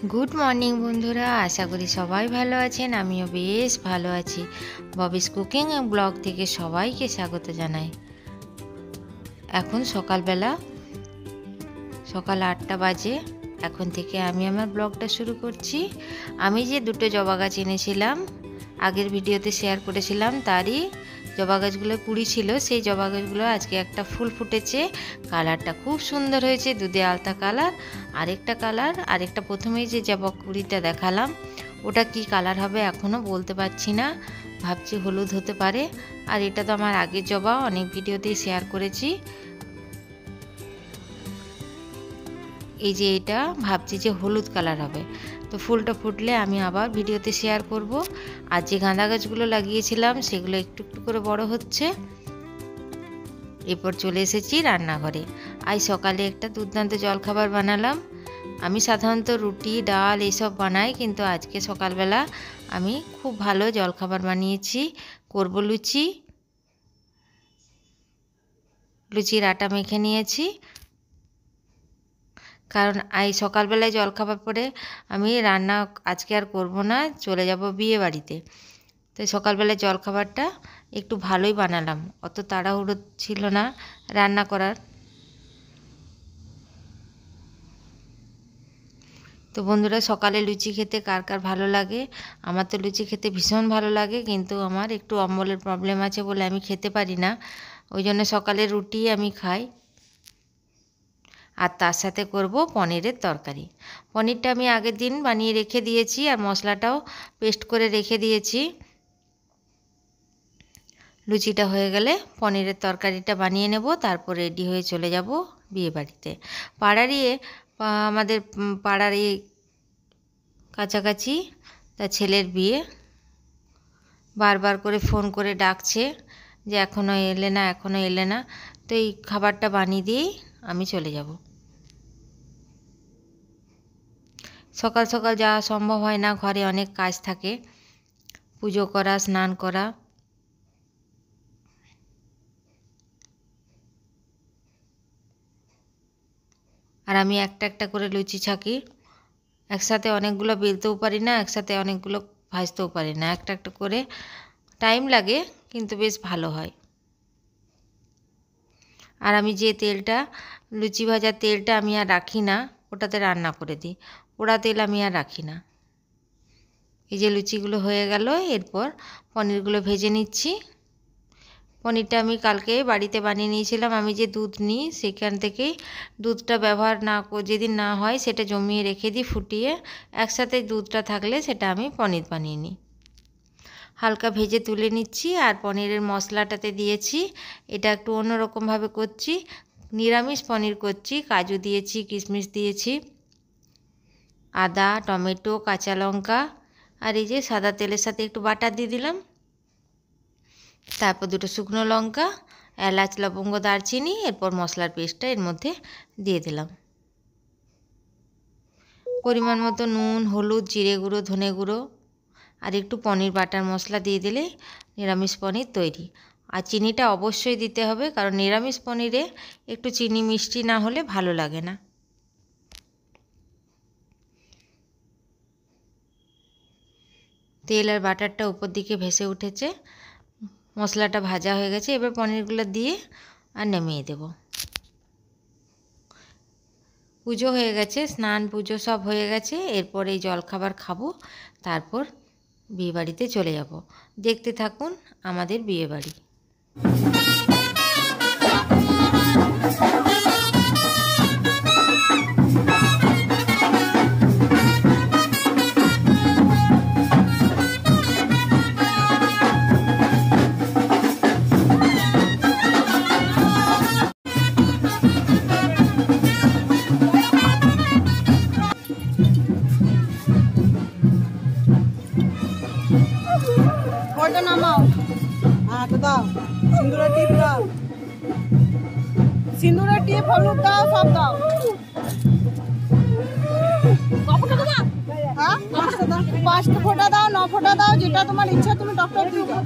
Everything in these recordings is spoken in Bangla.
गुड मर्निंग बंधुरा आशा करी सबाई भालो आछेन। आमिओ बेश भालो आछि। बबिस कुकिंग ब्लग थेके सबाइके स्वागत जानाई। एखन सकाल बेला सकाल 8टा बाजे। एखन थेके आमी आमार ब्लगटा शुरू करछि। आमी जे दुटो जबा गाछ এনেছিলাম আগের ভিডিওতে শেয়ার করেছিলাম তারই জবা গাছগুলো কুড়ি ছিল। সেই জবা গাছগুলো আজকে একটা ফুল ফুটেছে। কালারটা খুব সুন্দর হয়েছে, দুধে আলতা কালার। আরেকটা কালার, আরেকটা প্রথমেই যে জবা কুড়িটা দেখালাম ওটা কি কালার হবে এখনো বলতে পারছি না, ভাবছি হলুদ হতে পারে। আর এটা তো আমার আগের জবা, অনেক ভিডিওতেই শেয়ার করেছি। এই যে এটা ভাবছি যে হলুদ কালার হবে। তো ফুলটা ফুটলে আমি আবার ভিডিওতে শেয়ার করব। আর যে গাঁদা গাছগুলো লাগিয়েছিলাম সেগুলো একটু একটু করে বড় হচ্ছে। এরপর চলে এসেছি রান্নাঘরে। আজ সকালে একটা দুর্দান্ত জলখাবার বানালাম। আমি সাধারণত রুটি ডাল এইসব বানাই, কিন্তু আজকে সকালবেলা আমি খুব ভালো জলখাবার বানিয়েছি। করব লুচি। লুচির আটা মেখে নিয়েছি, কারণ এই সকালবেলায় জলখাবার পরে আমি রান্না আজকে আর করব না, চলে যাব বিয়ে বাড়িতে। তো সকালবেলায় জলখাবারটা একটু ভালোই বানালাম, অত তাড়াহুড়ো ছিল না রান্না করার। তো বন্ধুরা, সকালে লুচি খেতে কার কার ভালো লাগে? আমার তো লুচি খেতে ভীষণ ভালো লাগে, কিন্তু আমার একটু অম্বলের প্রবলেম আছে বলে আমি খেতে পারি না। ওই জন্য সকালে রুটি আমি খাই। আর তার সাথে করব পনিরের তরকারি। পনিরটা আমি আগের দিন বানিয়ে রেখে দিয়েছি, আর মশলাটাও পেস্ট করে রেখে দিয়েছি। লুচিটা হয়ে গেলে পনিরের তরকারিটা বানিয়ে নেব, তারপর রেডি হয়ে চলে যাব বিয়ে বাড়িতে। আমাদের পাড়ার এই কাছাকাছি তার ছেলের বিয়ে। বারবার করে ফোন করে ডাকছে যে এখনও এলে না, এখনও এলে না। তো এই খাবারটা বানিয়ে দিয়েই আমি চলে যাব। সকাল সকাল যাওয়া সম্ভব হয় না, ঘরে অনেক কাজ থাকে, পুজো করা, স্নান করা। আর আমি একটা একটা করে লুচি ছাকি। একসাথে অনেকগুলো বেলতেও পারি না, একসাথে অনেকগুলো ভাজতেও পারি না। একটা একটা করে টাইম লাগে, কিন্তু বেশ ভালো হয়। আর আমি যে তেলটা, লুচি ভাজার তেলটা আমি আর রাখি না, ওটাতে রান্না করে দিই। পোড়া তেল আমি আর রাখি না। এই যে লুচিগুলো হয়ে গেল, এরপর পনিরগুলো ভেজে নিচ্ছি। পনিরটা আমি কালকে বাড়িতে বানিয়ে নিয়েছিলাম। আমি যে দুধ নিই সেখান থেকেই দুধটা ব্যবহার যেদিন না হয় সেটা জমিয়ে রেখে দিই ফুটিয়ে। একসাথে দুধটা থাকলে সেটা আমি পনির বানিয়ে নিই। হালকা ভেজে তুলে নিচ্ছি। আর পনিরের মশলাটাতে দিয়েছি, এটা একটু অন্যরকমভাবে করছি, নিরামিষ পনির করছি। কাজু দিয়েছি, কিশমিশ দিয়েছি, আদা, টমেটো, কাঁচা লঙ্কা, আর এই যে সাদা তেলের সাথে একটু বাটার দিয়ে দিলাম। তারপর দুটো শুকনো লঙ্কা, এলাচ, লবঙ্গ, দারচিনি। এরপর মশলার পেস্টটা এর মধ্যে দিয়ে দিলাম। পরিমাণ মতো নুন, হলুদ, জিরে গুঁড়ো, ধনে গুঁড়ো, আর একটু পনির বাটার মশলা দিয়ে দিলে নিরামিষ পনির তৈরি। আর চিনিটা অবশ্যই দিতে হবে, কারণ নিরামিষ পনিরে একটু চিনি মিষ্টি না হলে ভালো লাগে না। তেল আর বাটারটা উপর দিকে ভেসে উঠেছে, মশলাটা ভাজা হয়ে গেছে। এবার পনিরগুলো দিয়ে আর নামিয়ে দেব। পুজো হয়ে গেছে, স্নান পুজো সব হয়ে গেছে। এরপর এই জলখাবার খাবো, তারপর বিয়েবাড়িতে চলে যাব। দেখতে থাকুন আমাদের বিয়েবাড়ি। নামাও, হাত দাও, সিঁদুরের টিপ দাও, সিঁদুরের টিপ, হলুদ দাও, সব দাও। হ্যাঁ, 5টা ফোঁটা দাও, 9 ফোঁটা দাও, যেটা তোমার ইচ্ছা তুমি ডক্টর দিয়ে দাও।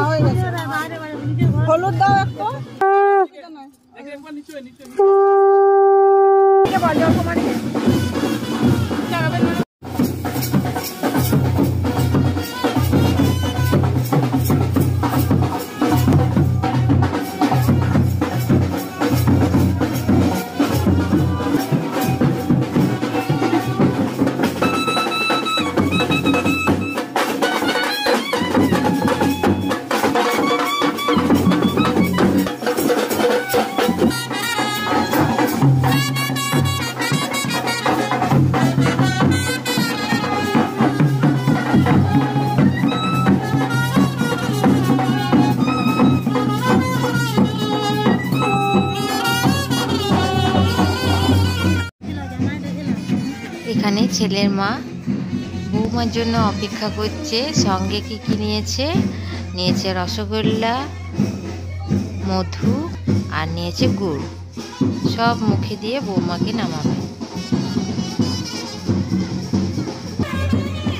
হয়ে গেছে। হলুদ দাও একটু। এখানে ছেলের মা বৌমার জন্য অপেক্ষা করছে। সঙ্গে কি কি নিয়েছে? নিয়েছে রসগোল্লা, মধু আর নিয়েছে গুড়। সব মুখে দিয়ে বৌমাকে নামাবে।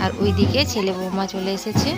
আর ওইদিকে ছেলে বৌমা চলে এসেছে।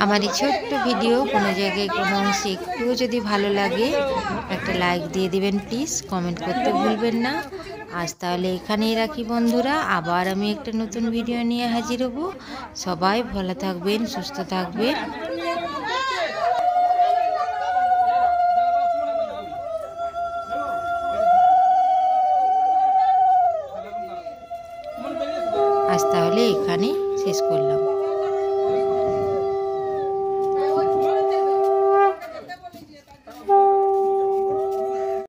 আমার এই ছোট্ট ভিডিও কোনো জায়গায় কোনো অংশে একটুও যদি ভালো লাগে একটা লাইক দিয়ে দিবেন প্লিজ। কমেন্ট করতে ভুলবেন না। আজ তাহলে এখানেই রাখি বন্ধুরা। আবার আমি একটা নতুন ভিডিও নিয়ে হাজির হব। সবাই ভালো থাকবেন, সুস্থ থাকবেন। আজ তাহলে এখানে শেষ করলাম।